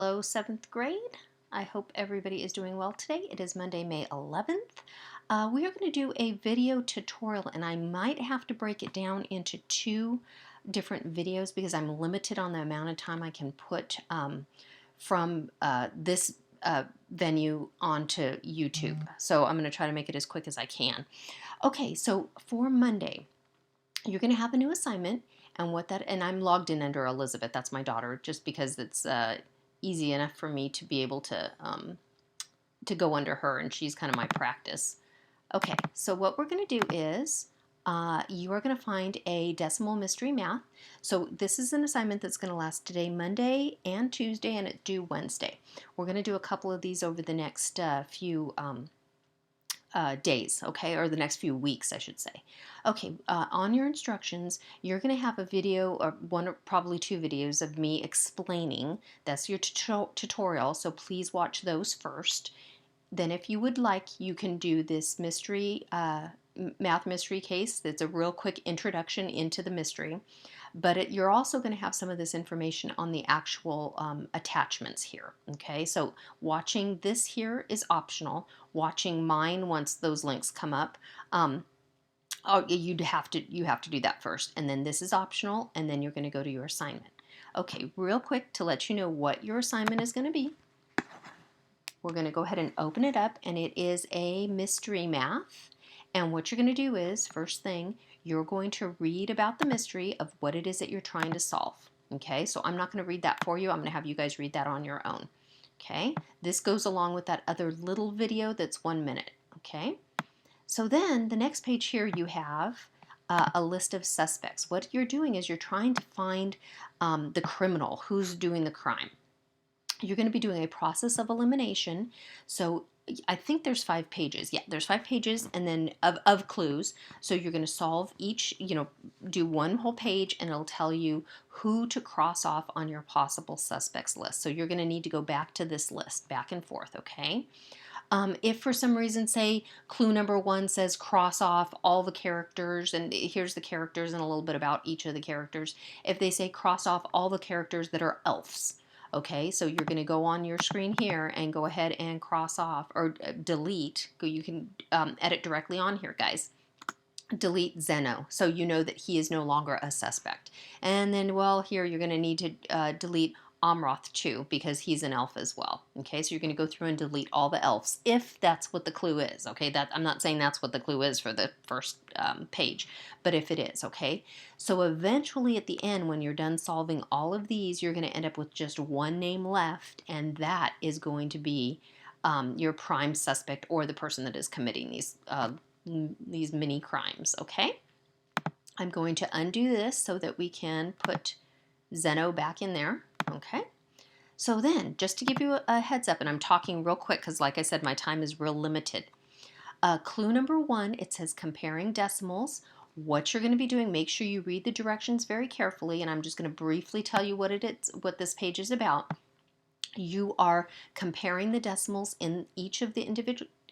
Hello, 7th grade. I hope everybody is doing well today. It is Monday, May 11th. We are going to do a video tutorial, and I might have to break it down into two different videos because I'm limited on the amount of time I can put from this venue onto YouTube. So I'm going to try to make it as quick as I can. Okay, so for Monday, you're going to have a new assignment, and I'm logged in under Elizabeth. That's my daughter, just because it's easy enough for me to be able to go under her, and she's kind of my practice. Okay, so what we're going to do is you are going to find a decimal mystery math. So this is an assignment that's going to last today, Monday and Tuesday, and it's due Wednesday. We're going to do a couple of these over the next few days, okay, or the next few weeks, I should say. Okay, on your instructions, you're going to have a video, or one or probably two videos of me explaining. That's your tutorial, so please watch those first. Then if you would like, you can do this mystery, math mystery case. That's a real quick introduction into the mystery. But you're also going to have some of this information on the actual attachments here. Okay, so watching this here is optional. Watching mine once those links come up, you have to do that first, and then this is optional, and then you're going to go to your assignment. Okay, real quick to let you know what your assignment is going to be. We're going to go ahead and open it up, and it is a mystery math. And what you're going to do is, first thing, you're going to read about the mystery of what it is that you're trying to solve. Okay, so I'm not going to read that for you. I'm going to have you guys read that on your own. Okay, this goes along with that other little video that's 1 minute. Okay, so then the next page here you have a list of suspects. What you're doing is you're trying to find the criminal, who's doing the crime. You're going to be doing a process of elimination. So I think there's 5 pages. Yeah, there's 5 pages, and then of clues. So you're going to solve each, do one whole page, and it'll tell you who to cross off on your possible suspects list. So you're going to need to go back to this list, back and forth, okay? If for some reason, say, clue number 1 says cross off all the characters, and here's the characters and a little bit about each of the characters. If they say cross off all the characters that are elves, okay, so you're going to go on your screen here and go ahead and cross off, or delete. You can edit directly on here, guys. Delete Zeno, so you know that he is no longer a suspect. And then, well, here you're going to need to delete Amroth too, because he's an elf as well. Okay, so you're going to go through and delete all the elves, if that's what the clue is. Okay, that I'm not saying that's what the clue is for the first page, but if it is, okay. So eventually at the end, when you're done solving all of these, you're going to end up with just one name left, and that is going to be your prime suspect, or the person that is committing these mini crimes, okay? I'm going to undo this so that we can put Zeno back in there, okay? So then, just to give you a heads up, and I'm talking real quick because like I said, my time is real limited. Clue number 1, it says comparing decimals. What you're going to be doing, make sure you read the directions very carefully, and I'm just going to briefly tell you what this page is about. You are comparing the decimals in each of the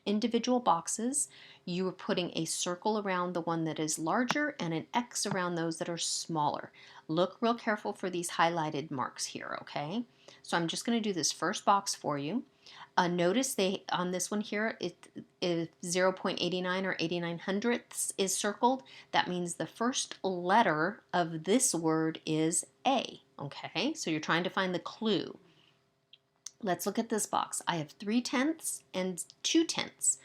individual boxes. You are putting a circle around the one that is larger and an X around those that are smaller. Look real careful for these highlighted marks here, okay? So I'm just going to do this first box for you. Notice on this one here, if 0.89 or 89 hundredths is circled, that means the first letter of this word is A, okay? So you're trying to find the clue. Let's look at this box. I have 3/10 and 2/10.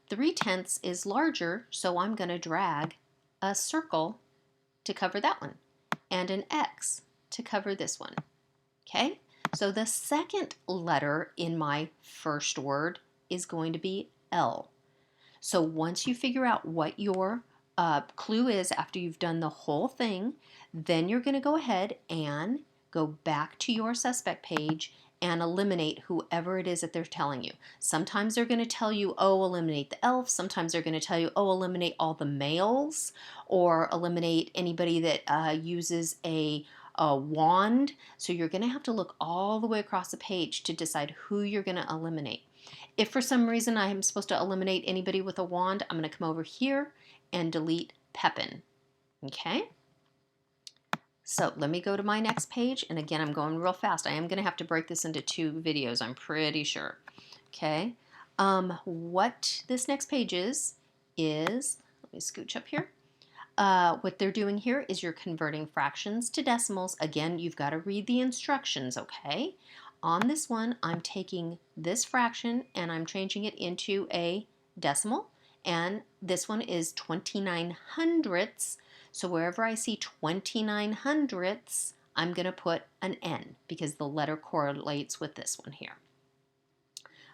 3/10 is larger, so I'm going to drag a circle to cover that one, and an X to cover this one. Okay? So the second letter in my first word is going to be L. So once you figure out what your clue is after you've done the whole thing, then you're going to go ahead and go back to your suspect page and eliminate whoever it is that they're telling you. Sometimes they're going to tell you, oh, eliminate the elf. Sometimes they're going to tell you, oh, eliminate all the males, or eliminate anybody that uses a wand. So you're going to have to look all the way across the page to decide who you're going to eliminate. If for some reason I am supposed to eliminate anybody with a wand, I'm going to come over here and delete Pepin. Okay? So let me go to my next page, and again, I'm going real fast. I am going to have to break this into 2 videos, I'm pretty sure. Okay, what this next page is, let me scooch up here. What they're doing here is you're converting fractions to decimals. Again, you've got to read the instructions, okay? On this one, I'm taking this fraction and I'm changing it into a decimal, and this one is 29 hundredths. So wherever I see 29 hundredths, I'm going to put an N because the letter correlates with this one here.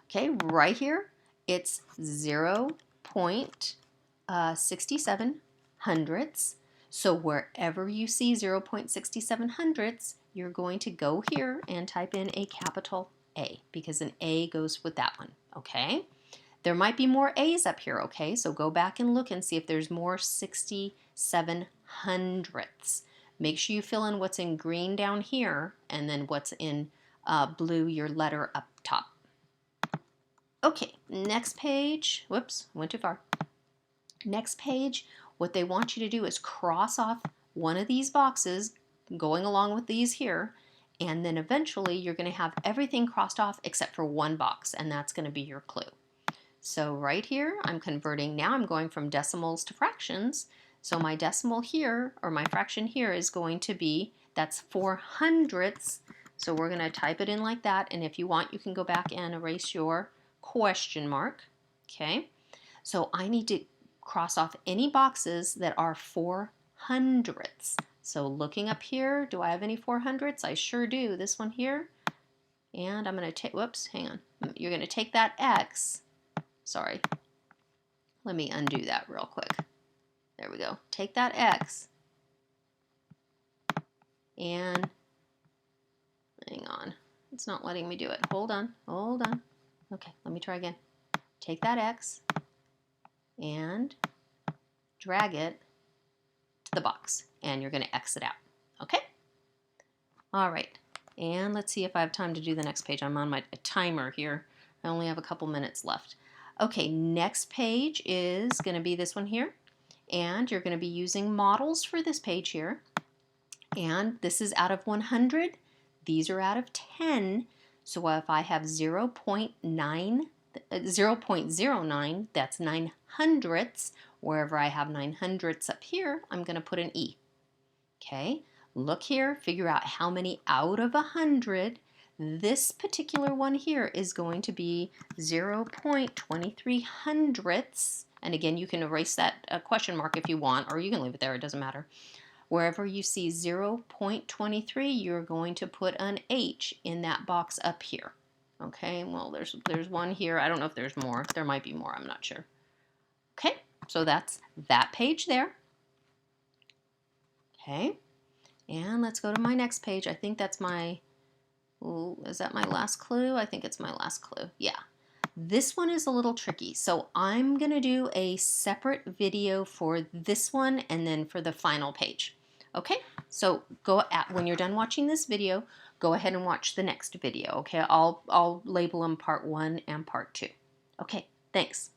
Okay, right here, it's 0.67 hundredths. So wherever you see 0.67 hundredths, you're going to go here and type in a capital A because an A goes with that one, okay? There might be more A's up here, okay? So go back and look and see if there's more 67 hundredths. Make sure you fill in what's in green down here and then what's in blue, your letter up top. Okay, next page. Whoops, went too far. Next page, what they want you to do is cross off one of these boxes going along with these here, and then eventually you're going to have everything crossed off except for one box, and that's going to be your clue. So right here, I'm converting. Now I'm going from decimals to fractions. So my decimal here, or my fraction here, is going to be, that's 4 hundredths. So we're going to type it in like that, and if you want, you can go back and erase your question mark. Okay, so I need to cross off any boxes that are 4 hundredths. So looking up here, do I have any 4 hundredths? I sure do. This one here. And I'm going to take, whoops, hang on. You're going to take that X. Sorry. Let me undo that real quick. There we go. Take that X. And hang on. It's not letting me do it. Hold on. Hold on. Okay, let me try again. Take that X and drag it to the box, and you're going to X it out. Okay? All right. And let's see if I have time to do the next page. I'm on my timer here. I only have a couple minutes left. Okay, next page is going to be this one here, and you're going to be using models for this page here. And this is out of 100. These are out of 10. So if I have 0.09, that's 9 hundredths. Wherever I have 9 hundredths up here, I'm going to put an E. Okay, look here, figure out how many out of 100. This particular one here is going to be 0.23 hundredths. And again, you can erase that question mark if you want, or you can leave it there, it doesn't matter. Wherever you see 0.23, you're going to put an H in that box up here. Okay, well, there's one here. I don't know if there's more. There might be more, I'm not sure. Okay, so that's that page there. Okay, and let's go to my next page. I think that's my, ooh, is that my last clue? I think it's my last clue. Yeah. This one is a little tricky, so I'm going to do a separate video for this one and then for the final page. Okay, so when you're done watching this video, go ahead and watch the next video. Okay, I'll label them part 1 and part 2. Okay, thanks.